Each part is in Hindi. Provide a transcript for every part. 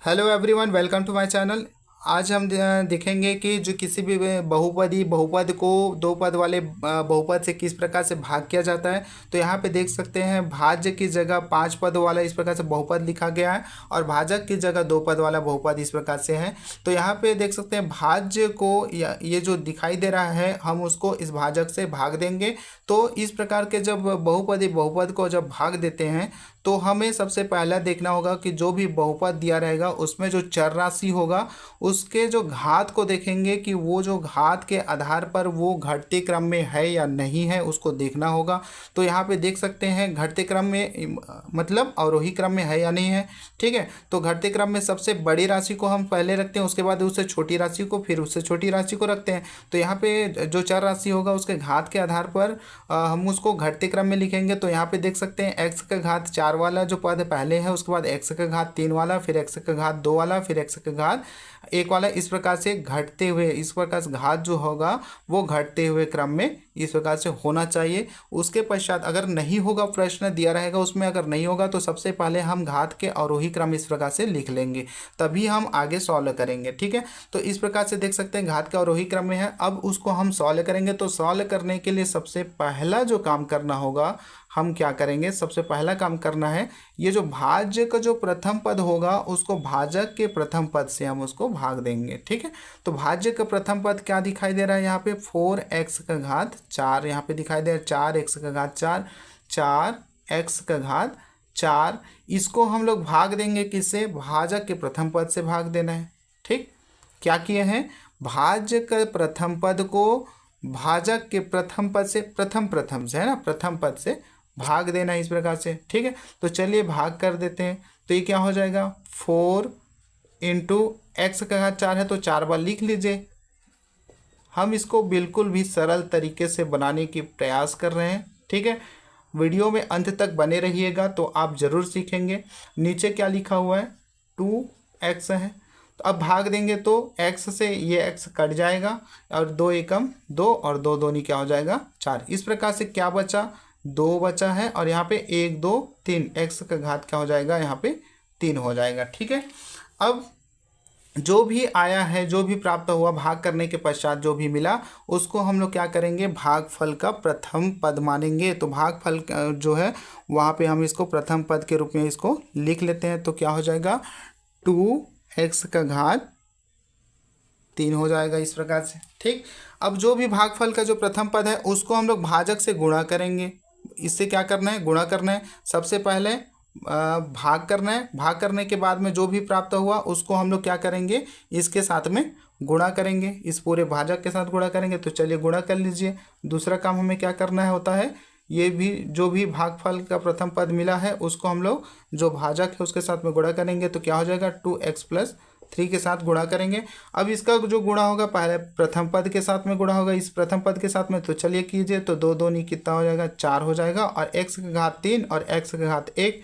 Hello everyone, welcome to my channel. आज हम देखेंगे कि जो किसी भी बहुपद को दो पद वाले बहुपद से किस प्रकार से भाग किया जाता है। तो यहाँ पे देख सकते हैं भाज्य की जगह 5 पद वाला इस प्रकार से बहुपद लिखा गया है और भाजक की जगह 2 पद वाला बहुपद इस प्रकार से है। तो यहाँ पे देख सकते हैं भाज्य को ये जो दिखाई दे रहा है हम उसको इस भाजक से भाग देंगे। तो इस प्रकार के जब बहुपद को जब भाग देते हैं तो हमें सबसे पहला देखना होगा कि जो भी बहुपद दिया रहेगा उसमें जो चर राशि होगा उसके जो घात को देखेंगे कि वो जो घात के आधार पर वो घटते क्रम में है या नहीं है, उसको देखना होगा। तो यहाँ पे देख सकते हैं घटते क्रम में मतलब अवरोही क्रम में है या नहीं है। ठीक है, तो घटते क्रम में सबसे बड़ी राशि को हम पहले रखते हैं, उसके बाद उससे छोटी राशि को, फिर उससे छोटी राशि को रखते हैं। तो यहाँ पे जो चर राशि होगा उसके घात के आधार पर हम उसको घटते क्रम में लिखेंगे। तो यहाँ पे देख सकते हैं एक्स का घात 4 वाला जो पद पहले है, उसके बाद एक्स का घात 3 वाला, फिर एक्स का घात 2 वाला, फिर एक्स का घात 1 वाला, इस प्रकार से घटते हुए इस प्रकार से घात जो होगा वो घटते हुए क्रम में इस प्रकार से होना चाहिए। उसके पश्चात अगर नहीं होगा, प्रश्न दिया रहेगा उसमें अगर नहीं होगा तो सबसे पहले हम घात के अवरोही क्रम इस प्रकार से लिख लेंगे, तभी हम आगे सॉल्व करेंगे। ठीक है, तो इस प्रकार से देख सकते हैं घात का अवरोही क्रम में है। अब उसको हम सॉल्व करेंगे। तो सॉल्व करने के लिए सबसे पहला जो काम करना होगा, हम क्या करेंगे, सबसे पहला काम करना है ये जो भाज्य का जो प्रथम पद होगा उसको भाजक के प्रथम पद से हम उसको भाग देंगे। ठीक है, तो भाज्य का प्रथम पद क्या दिखाई दे रहा है यहाँ पे 4x का घात 4 यहाँ पे दिखाई दे रहा है, 4x का घात 4, 4x का घात 4। इसको हम लोग भाग देंगे किससे, भाजक के प्रथम पद से भाग देना है। ठीक, क्या किए हैं, भाज्य का प्रथम पद को भाजक के प्रथम पद से प्रथम से है ना, प्रथम पद से भाग देना इस प्रकार से। ठीक है, तो चलिए भाग कर देते हैं। तो ये क्या हो जाएगा, 4 इंटू एक्स का घात 4 है तो 4 बार लिख लीजिए। हम इसको बिल्कुल भी सरल तरीके से बनाने की प्रयास कर रहे हैं। ठीक है, वीडियो में अंत तक बने रहिएगा तो आप ज़रूर सीखेंगे। नीचे क्या लिखा हुआ है, 2x है। तो अब भाग देंगे तो x से ये x कट जाएगा और 2 एकम 2 और 2 दूनी क्या हो जाएगा 4। इस प्रकार से क्या बचा, 2 बचा है और यहाँ पे 1 2 3 x का घात क्या हो जाएगा, यहाँ पे 3 हो जाएगा। ठीक है, अब जो भी आया है, जो भी प्राप्त हुआ भाग करने के पश्चात जो भी मिला उसको हम लोग क्या करेंगे, भागफल का प्रथम पद मानेंगे। तो भागफल जो है वहाँ पे हम इसको प्रथम पद के रूप में इसको लिख लेते हैं। तो क्या हो जाएगा, 2x का घात 3 हो जाएगा इस प्रकार से। ठीक, अब जो भी भागफल का जो प्रथम पद है उसको हम लोग भाजक से गुणा करेंगे। इससे क्या करना है, गुणा करना है। सबसे पहले भाग करना है, भाग करने के बाद में जो भी प्राप्त हुआ उसको हम लोग क्या करेंगे, इसके साथ में गुणा करेंगे, इस पूरे भाजक के साथ गुणा करेंगे। तो चलिए गुणा कर लीजिए। दूसरा काम हमें क्या करना है होता है, ये भी जो भी भागफल का प्रथम पद मिला है उसको हम लोग जो भाजक है उसके साथ में गुणा करेंगे। तो क्या हो जाएगा, 2x + 3 के साथ गुणा करेंगे। अब इसका जो गुणा होगा पहले प्रथम पद के साथ में गुणा होगा, इस प्रथम पद के साथ में। तो चलिए कीजिए, तो 2 दूनी कितना हो जाएगा, 4 हो जाएगा और x का घात 3 और x का घात 1,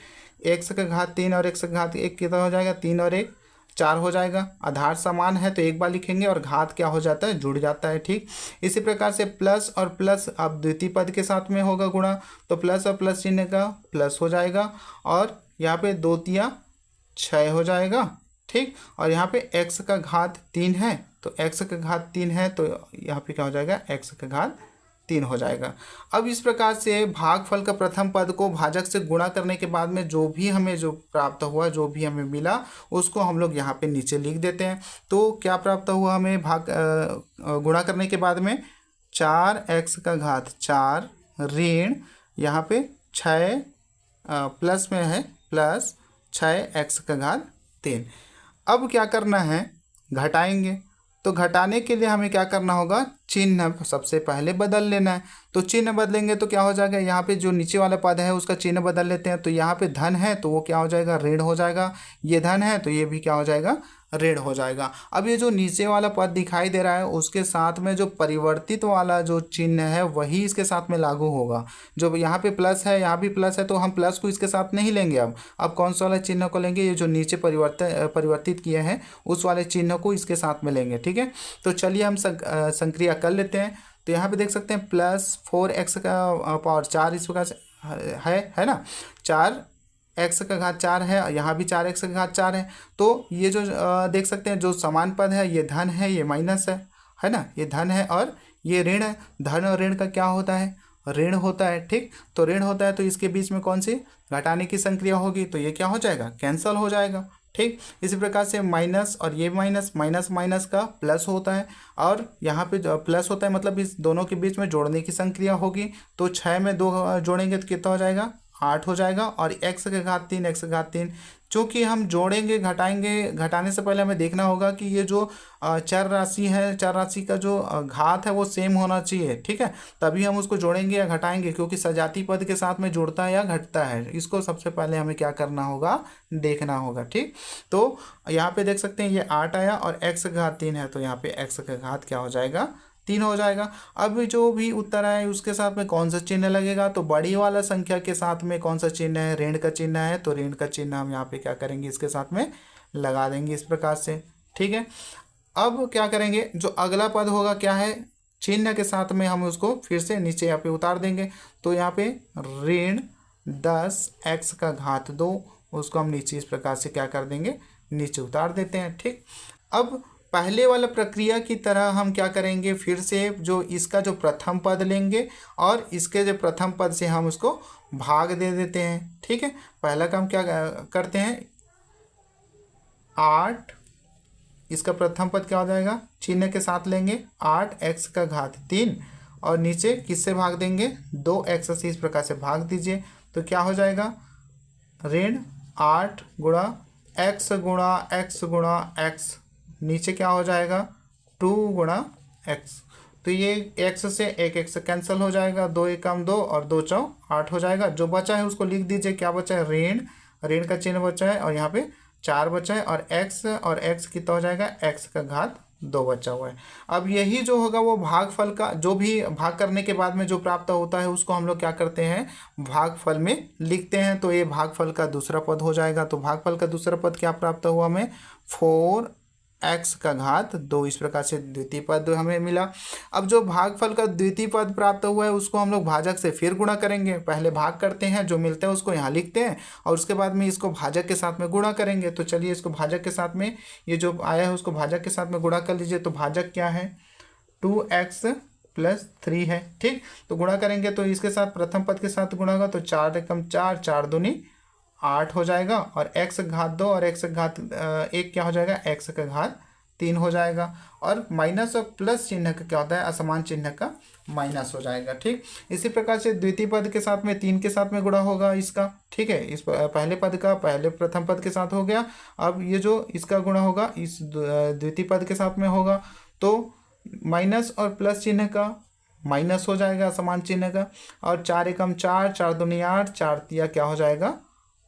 x का घात 3 और x का घात 1 कितना हो जाएगा, 3 और 1 4 हो जाएगा। आधार समान है तो एक बार लिखेंगे और घात क्या हो जाता है, जुड़ जाता है। ठीक, इसी प्रकार से प्लस और प्लस अब द्वितीय पद के साथ में होगा गुणा, तो प्लस और प्लस चिन्ह का प्लस हो जाएगा और यहाँ पे 2 तिया 6 हो जाएगा। ठीक, और यहाँ पे x का घात 3 है तो x का घात 3 है तो यहाँ पे क्या हो जाएगा, x का घात 3 हो जाएगा। अब इस प्रकार से भागफल का प्रथम पद को भाजक से गुणा करने के बाद में जो भी हमें जो प्राप्त हुआ, जो भी हमें मिला उसको हम लोग यहाँ पे नीचे लिख देते हैं। तो क्या प्राप्त हुआ हमें, गुणा करने के बाद में 4x का घात 4 ऋण यहाँ पे 6 प्लस में है प्लस 6x का घात 3। अब क्या करना है, घटाएंगे। तो घटाने के लिए हमें क्या करना होगा, चिन्ह सबसे पहले बदल लेना है। तो चिन्ह बदलेंगे तो क्या हो जाएगा, यहाँ पे जो नीचे वाला पद है उसका चिन्ह बदल लेते हैं। तो यहाँ पे धन है तो वो क्या हो जाएगा, ऋण हो जाएगा। ये धन है तो ये भी क्या हो जाएगा, ऋण हो जाएगा। अब ये जो नीचे वाला पद दिखाई दे रहा है उसके साथ में जो परिवर्तित वाला जो चिन्ह है वही इसके साथ में लागू होगा। जो यहाँ पे प्लस है, यहाँ भी प्लस है तो हम प्लस को इसके साथ नहीं लेंगे। अब कौन सा वाला चिन्ह को लेंगे, ये जो नीचे परिवर्तित किए हैं उस वाले चिन्ह को इसके साथ में लेंगे। ठीक है, तो चलिए हम संक्रिया कर लेते हैं। तो यहाँ पे देख सकते हैं +4x का पावर 4 इस प्रकार से है ना, 4 एक्स का घात 4 है और यहाँ भी 4 एक्स का घात 4 है। तो ये जो देख सकते हैं जो समान पद है ये धन है, ये माइनस है ना, ये धन है और ये ऋण है। धन और ऋण का क्या होता है, ऋण होता है। ठीक, तो ऋण होता है तो इसके बीच में कौन सी घटाने की संक्रिया होगी, तो ये क्या हो जाएगा, कैंसल हो जाएगा। ठीक, इसी प्रकार से माइनस और ये माइनस, माइनस माइनस का प्लस होता है और यहाँ पे प्लस होता है, मतलब इस दोनों के बीच में जोड़ने की संक्रिया होगी। तो 6 में 2 जोड़ेंगे तो कितना हो जाएगा, 8 हो जाएगा। और एक्स के घात 3, एक्स के घात 3, चूँकि हम जोड़ेंगे घटाएंगे, घटाने से पहले हमें देखना होगा कि ये जो चर राशि है, चर राशि का जो घात है वो सेम होना चाहिए। ठीक है, तभी हम उसको जोड़ेंगे या घटाएंगे, क्योंकि सजाती पद के साथ में जुड़ता है या घटता है, इसको सबसे पहले हमें क्या करना होगा, देखना होगा। ठीक, तो यहाँ पे देख सकते हैं ये 8 आया और एक्स का घात 3 है, तो यहाँ पे एक्स का घात क्या हो जाएगा, 3 हो जाएगा। अब जो भी उत्तर आए उसके साथ में कौन सा चिन्ह लगेगा, तो बड़ी वाला संख्या के साथ में कौन सा चिन्ह है, ऋण का चिन्ह है, तो ऋण का चिन्ह हम यहाँ पे क्या करेंगे, इसके साथ में लगा देंगे इस प्रकार से। ठीक है, अब क्या करेंगे, जो अगला पद होगा क्या है, चिन्ह के साथ में हम उसको फिर से नीचे यहाँ पे उतार देंगे। तो यहाँ पे ऋण 10 एक्स का घात 2, उसको हम नीचे इस प्रकार से क्या कर देंगे, नीचे उतार देते हैं। ठीक, अब पहले वाला प्रक्रिया की तरह हम क्या करेंगे, फिर से जो इसका जो प्रथम पद लेंगे और इसके जो प्रथम पद से हम उसको भाग दे देते हैं। ठीक है, पहला काम क्या करते हैं, 8, इसका प्रथम पद क्या हो जाएगा, चिन्ह के साथ लेंगे 8 एक्स का घात 3 और नीचे किससे भाग देंगे, 2 एक्स से इस प्रकार से भाग दीजिए। तो क्या हो जाएगा, ऋण 8 गुणा एक्स, नीचे क्या हो जाएगा, 2 गुणा एक्स। तो ये एक्स से एक एक्स कैंसिल हो जाएगा, 2 एकम 2 और 2 चौ 8 हो जाएगा। जो बचा है उसको लिख दीजिए, क्या बचा है, ऋण का चिन्ह बचा है और यहाँ पे 4 बचा है और एक्स कितना हो जाएगा, एक्स का घात 2 बचा हुआ है। अब यही जो होगा वो भागफल का, जो भी भाग करने के बाद में जो प्राप्त होता है उसको हम लोग क्या करते हैं, भागफल में लिखते हैं। तो ये भागफल का दूसरा पद हो जाएगा। तो भागफल का दूसरा पद क्या प्राप्त हुआ हमें, 4 एक्स का घात 2, इस प्रकार से द्वितीय पद हमें मिला। अब जो भागफल का द्वितीय पद प्राप्त हुआ है उसको हम लोग भाजक से फिर गुणा करेंगे। पहले भाग करते हैं, जो मिलता है उसको यहाँ लिखते हैं और उसके बाद में इसको भाजक के साथ में गुणा करेंगे। तो चलिए इसको भाजक के साथ में, ये जो आया है उसको भाजक के साथ में गुणा कर लीजिए। तो भाजक क्या है, 2x + 3 है। ठीक, तो गुणा करेंगे तो इसके साथ प्रथम पद के साथ गुणा होगा, तो 4 एकम 4, 4 दूनी 8 हो जाएगा और एक्स घात 2 और एक्स घात 1 क्या हो जाएगा, एक्स का घात 3 हो जाएगा। और माइनस और प्लस चिन्ह का क्या होता है, असमान चिन्ह का माइनस हो जाएगा। ठीक, इसी प्रकार से द्वितीय पद के साथ में 3 के साथ में गुणा होगा इसका। ठीक है, इस पहले पद का पहले प्रथम पद के साथ हो गया। अब ये जो इसका गुणा होगा इस द्वितीय पद के साथ में होगा, तो माइनस और प्लस चिन्ह का माइनस हो जाएगा, असमान चिन्ह का। और 4 एकम 4, 4 दूनी 8, 4 तिया क्या हो जाएगा,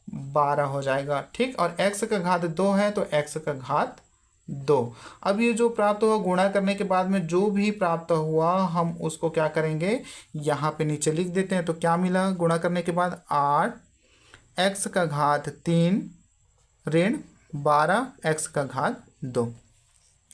12 हो जाएगा। ठीक, और x का घात 2 है तो x का घात 2। अब ये जो प्राप्त हुआ गुणा करने के बाद में जो भी प्राप्त हुआ हम उसको क्या करेंगे, यहाँ पे नीचे लिख देते हैं। तो क्या मिला गुणा करने के बाद, 8 एक्स का घात 3 ऋण 12 एक्स का घात 2।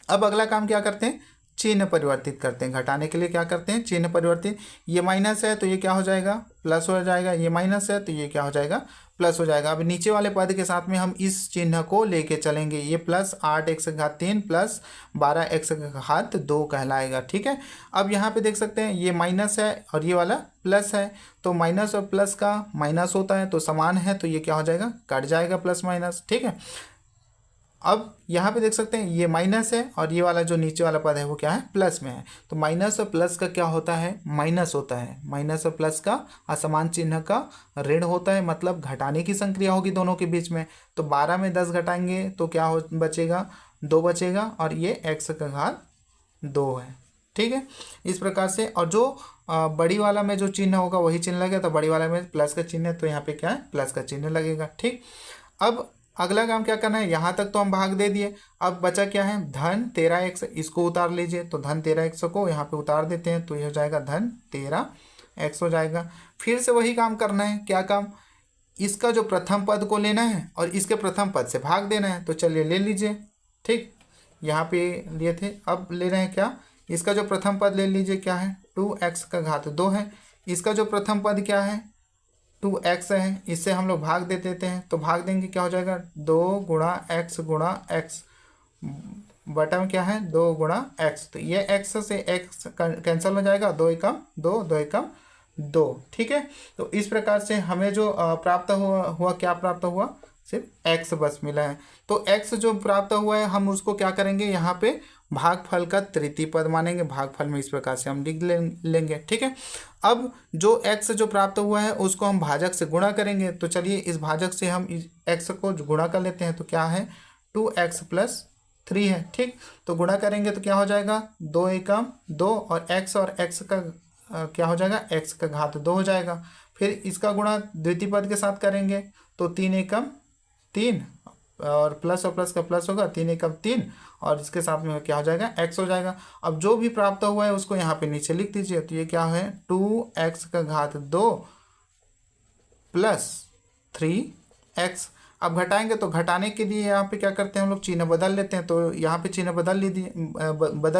अब अगला काम क्या करते हैं, चिन्ह परिवर्तित करते हैं। घटाने के लिए क्या करते हैं, चिन्ह परिवर्तित। ये माइनस है तो ये क्या हो जाएगा, प्लस हो जाएगा। ये माइनस है तो ये क्या हो जाएगा, प्लस हो जाएगा। अब नीचे वाले पद के साथ में हम इस चिन्ह को लेके चलेंगे। ये प्लस 8 एक्स का घात 3 प्लस 12 एक्स का घात 2 कहलाएगा। ठीक है, अब यहाँ पे देख सकते हैं ये माइनस है और ये वाला प्लस है, तो माइनस और प्लस का माइनस होता है तो समान है, तो ये क्या हो जाएगा, कट जाएगा प्लस माइनस। ठीक है, अब यहाँ पे देख सकते हैं ये माइनस है और ये वाला जो नीचे वाला पद है वो क्या है, प्लस में है। तो माइनस और प्लस का क्या होता है, माइनस होता है। माइनस और प्लस का असमान चिन्ह का ऋण होता है, मतलब घटाने की संक्रिया होगी दोनों के बीच में। तो 12 में 10 घटाएंगे तो क्या हो बचेगा, 2 बचेगा और ये x का घात 2 है। ठीक है, इस प्रकार से। और जो बड़ी वाला में जो चिन्ह होगा वही चिन्ह लगेगा, तो बड़ी वाला में प्लस का चिन्ह है तो यहाँ पे क्या है, प्लस का चिन्ह लगेगा। ठीक, अब अगला काम क्या करना है, यहाँ तक तो हम भाग दे दिए। अब बचा क्या है, धन 13x, इसको उतार लीजिए। तो धन 13x को यहाँ पे उतार देते हैं तो ये हो जाएगा धन 13x हो जाएगा। फिर से वही काम करना है। क्या काम, इसका जो प्रथम पद को लेना है और इसके प्रथम पद से भाग देना है। तो चलिए ले लीजिए। ठीक, यहाँ पे लिए थे, अब ले रहे हैं क्या, इसका जो प्रथम पद ले लीजिए, क्या है, 2x का घात 2 है। इसका जो प्रथम पद क्या है, 2x है, इससे हम लोग भाग दे देते हैं। तो भाग देंगे क्या हो जाएगा 2 गुणा x बटा में क्या है 2 गुणा x। तो ये x से x कैंसिल हो जाएगा, 2 एकम 2, 2 एकम 2। ठीक है, तो इस प्रकार से हमें जो प्राप्त हुआ क्या प्राप्त हुआ, सिर्फ x बस मिला है। तो x जो प्राप्त हुआ है हम उसको क्या करेंगे, यहाँ पे भागफल का तृतीय पद मानेंगे। भागफल में इस प्रकार से हम लिख लेंगे। ठीक है, अब जो x जो प्राप्त हुआ है उसको हम भाजक से गुणा करेंगे। तो चलिए इस भाजक से हम इस x को गुणा कर लेते हैं। तो क्या है 2x + 3 है। ठीक, तो गुणा करेंगे तो क्या हो जाएगा 2 एकम 2 और x का क्या हो जाएगा x का घात 2 हो जाएगा। फिर इसका गुणा द्वितीय पद के साथ करेंगे तो 3 एकम 3 और प्लस का प्लस होगा 3 एकम 3 और इसके साथ में क्या हो जाएगा x हो जाएगा। अब जो भी प्राप्त हुआ है उसको यहाँ पे नीचे लिख दीजिए। तो ये क्या है 2x का घात 2 + 3x। अब घटाएंगे तो घटाने के लिए यहाँ पे क्या करते हैं हम लोग चिन्ह बदल लेते हैं। तो यहाँ पे चिन्ह बदल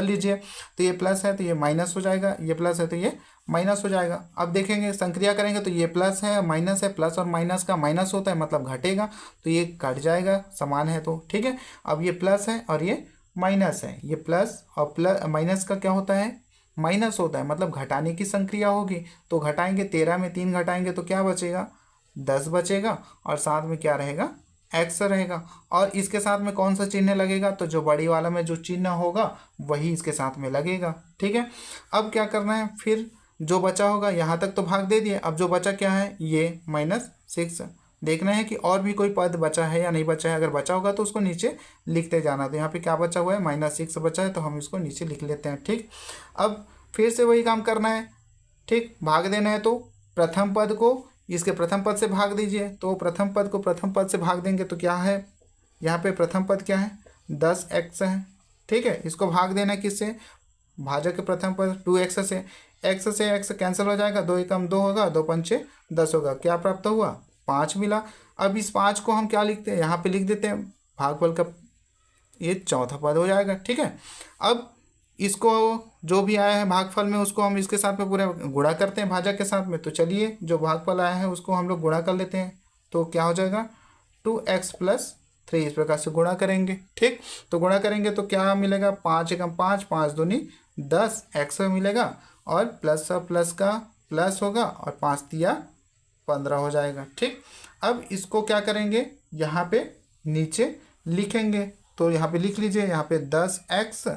लीजिए। तो ये प्लस है तो ये माइनस हो जाएगा, ये प्लस है तो ये माइनस हो जाएगा। अब देखेंगे संक्रिया करेंगे तो ये प्लस है माइनस है, प्लस और माइनस का माइनस होता है मतलब घटेगा, तो ये घट जाएगा, समान है तो। ठीक है, अब ये प्लस है और ये माइनस है, ये प्लस और प्लस माइनस का क्या होता है माइनस होता है, मतलब घटाने की संक्रिया होगी। तो घटाएंगे 13 में 3 घटाएंगे तो क्या बचेगा 10 बचेगा और साथ में क्या रहेगा x रहेगा। और इसके साथ में कौन सा चिन्ह लगेगा, तो जो बड़ी वाला में जो चिन्ह होगा वही इसके साथ में लगेगा। ठीक है, अब क्या करना है, फिर जो बचा होगा यहाँ तक तो भाग दे दिए। अब जो बचा क्या है ये -6। देखना है कि और भी कोई पद बचा है या नहीं बचा है। अगर बचा होगा तो उसको नीचे लिखते जाना। तो यहाँ पे क्या बचा हुआ है -6 बचा है तो हम इसको नीचे लिख लेते हैं। ठीक, अब फिर से वही काम करना है। ठीक, भाग देना है तो प्रथम पद को इसके प्रथम पद से भाग दीजिए। तो प्रथम पद को प्रथम पद से भाग देंगे तो क्या है यहाँ पे प्रथम पद क्या है 10x है। ठीक है, इसको भाग देना किससे, भाजक के प्रथम पद 2x से। x कैंसिल हो जाएगा, 2 एकम 2 होगा, 2 पंचे 10 होगा। क्या प्राप्त हुआ 5 मिला। अब इस 5 को हम क्या लिखते हैं, यहाँ पे लिख देते हैं भागफल का ये चौथा पद हो जाएगा। ठीक है, अब इसको जो भी आया है भागफल में उसको हम इसके साथ में पूरा गुणा करते हैं भाजक के साथ में। तो चलिए जो भागफल आया है उसको हम लोग गुणा कर लेते हैं। तो क्या हो जाएगा 2x + 3, इस प्रकार से गुणा करेंगे। ठीक, तो गुणा करेंगे तो क्या मिलेगा 5 एकम 5, 5 दूनी 10 x मिलेगा और प्लस का प्लस होगा और 5 तिया 15 हो जाएगा। ठीक, अब इसको क्या करेंगे यहाँ पे नीचे लिखेंगे। तो यहाँ पे लिख लीजिए, यहाँ पे 10x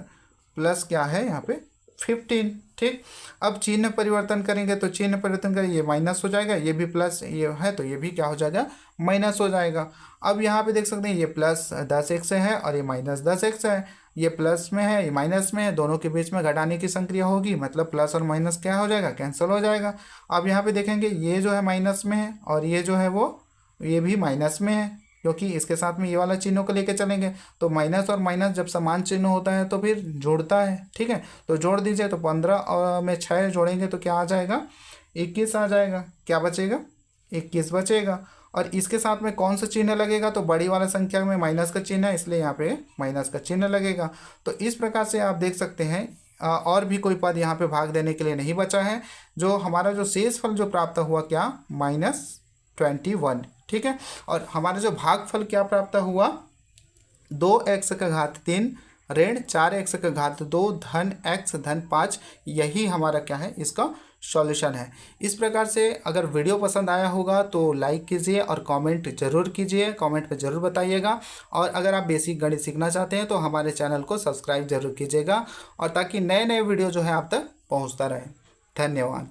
प्लस क्या है यहाँ पे 15। ठीक, अब चिन्ह परिवर्तन करेंगे तो चिन्ह परिवर्तन करेंगे ये माइनस हो जाएगा, ये भी प्लस ये है तो ये भी क्या हो जाएगा माइनस हो जाएगा। अब यहाँ पे देख सकते हैं ये प्लस 10x है और ये -10x है, ये प्लस में है ये माइनस में है, दोनों के बीच में घटाने की संक्रिया होगी मतलब प्लस और माइनस क्या हो जाएगा कैंसिल हो जाएगा। अब यहाँ पे देखेंगे ये जो है माइनस में है और ये जो है वो ये भी माइनस में है, क्योंकि इसके साथ में ये वाला चिन्हों को लेके चलेंगे। तो माइनस और माइनस जब समान चिन्ह होता है तो फिर जोड़ता है। ठीक है, तो जोड़ दीजिए। तो 15 में 6 जोड़ेंगे तो क्या आ जाएगा 21 आ जाएगा। क्या बचेगा 21 बचेगा। और इसके साथ में कौन सा चिन्ह लगेगा, तो बड़ी वाला संख्या में माइनस का चिन्ह है इसलिए यहाँ पे माइनस का चिन्ह लगेगा। तो इस प्रकार से आप देख सकते हैं और भी कोई पद यहाँ पे भाग देने के लिए नहीं बचा है। जो हमारा जो शेष फल जो प्राप्त हुआ क्या -21। ठीक है, और हमारा जो भागफल क्या प्राप्त हुआ 2x का घात 3 ऋण 4x का घात 2 धन x धन 5। यही हमारा क्या है इसका सॉल्यूशन है। इस प्रकार से अगर वीडियो पसंद आया होगा तो लाइक कीजिए और कमेंट जरूर कीजिए, कमेंट पे जरूर बताइएगा। और अगर आप बेसिक गणित सीखना चाहते हैं तो हमारे चैनल को सब्सक्राइब जरूर कीजिएगा और ताकि नए नए वीडियो जो है आप तक पहुंचता रहे। धन्यवाद।